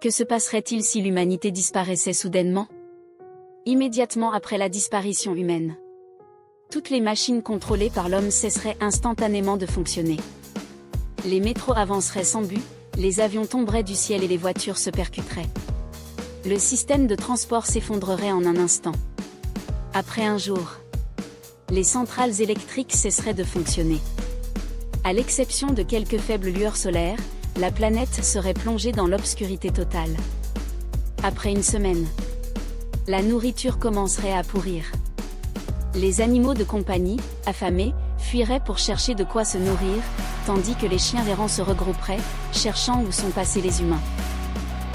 Que se passerait-il si l'humanité disparaissait soudainement? Immédiatement après la disparition humaine, toutes les machines contrôlées par l'homme cesseraient instantanément de fonctionner. Les métros avanceraient sans but, les avions tomberaient du ciel et les voitures se percuteraient. Le système de transport s'effondrerait en un instant. Après un jour, les centrales électriques cesseraient de fonctionner. À l'exception de quelques faibles lueurs solaires, la planète serait plongée dans l'obscurité totale. Après une semaine, la nourriture commencerait à pourrir. Les animaux de compagnie, affamés, fuiraient pour chercher de quoi se nourrir, tandis que les chiens errants se regrouperaient, cherchant où sont passés les humains.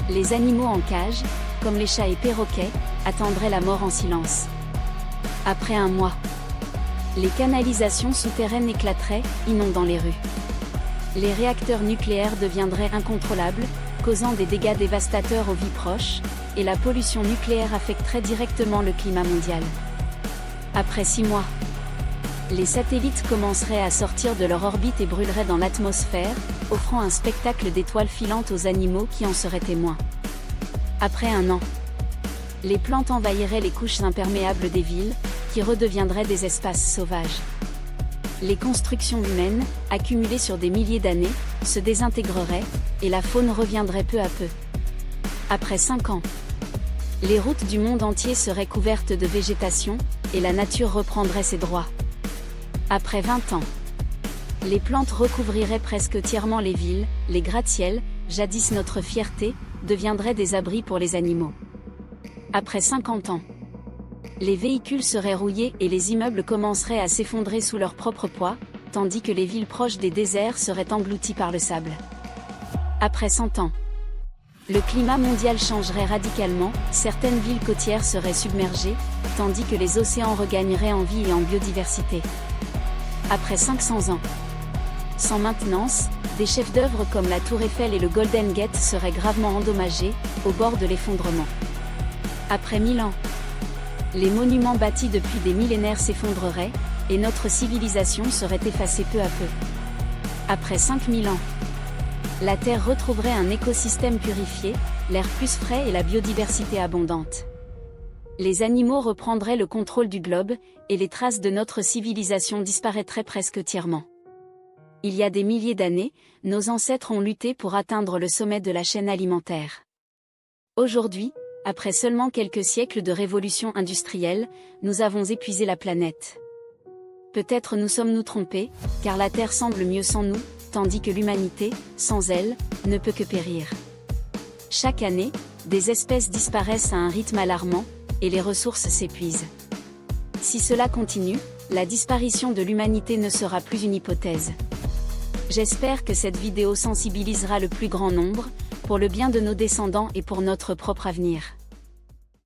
Les animaux en cage, comme les chats et perroquets, attendraient la mort en silence. Après un mois, les canalisations souterraines éclateraient, inondant les rues. Les réacteurs nucléaires deviendraient incontrôlables, causant des dégâts dévastateurs aux vies proches, et la pollution nucléaire affecterait directement le climat mondial. Après 6 mois, les satellites commenceraient à sortir de leur orbite et brûleraient dans l'atmosphère, offrant un spectacle d'étoiles filantes aux animaux qui en seraient témoins. Après 1 an, les plantes envahiraient les couches imperméables des villes, qui redeviendraient des espaces sauvages. Les constructions humaines, accumulées sur des milliers d'années, se désintégreraient, et la faune reviendrait peu à peu. Après 5 ans, les routes du monde entier seraient couvertes de végétation, et la nature reprendrait ses droits. Après 20 ans, les plantes recouvriraient presque entièrement les villes, les gratte-ciels, jadis notre fierté, deviendraient des abris pour les animaux. Après 50 ans, les véhicules seraient rouillés et les immeubles commenceraient à s'effondrer sous leur propre poids, tandis que les villes proches des déserts seraient englouties par le sable. Après 100 ans, le climat mondial changerait radicalement, certaines villes côtières seraient submergées, tandis que les océans regagneraient en vie et en biodiversité. Après 500 ans, sans maintenance, des chefs-d'œuvre comme la Tour Eiffel et le Golden Gate seraient gravement endommagés, au bord de l'effondrement. Après 1000 ans, les monuments bâtis depuis des millénaires s'effondreraient, et notre civilisation serait effacée peu à peu. Après 5000 ans, la Terre retrouverait un écosystème purifié, l'air plus frais et la biodiversité abondante. Les animaux reprendraient le contrôle du globe, et les traces de notre civilisation disparaîtraient presque entièrement. Il y a des milliers d'années, nos ancêtres ont lutté pour atteindre le sommet de la chaîne alimentaire. Aujourd'hui, après seulement quelques siècles de révolution industrielle, nous avons épuisé la planète. Peut-être nous sommes-nous trompés, car la Terre semble mieux sans nous, tandis que l'humanité, sans elle, ne peut que périr. Chaque année, des espèces disparaissent à un rythme alarmant, et les ressources s'épuisent. Si cela continue, la disparition de l'humanité ne sera plus une hypothèse. J'espère que cette vidéo sensibilisera le plus grand nombre, pour le bien de nos descendants et pour notre propre avenir.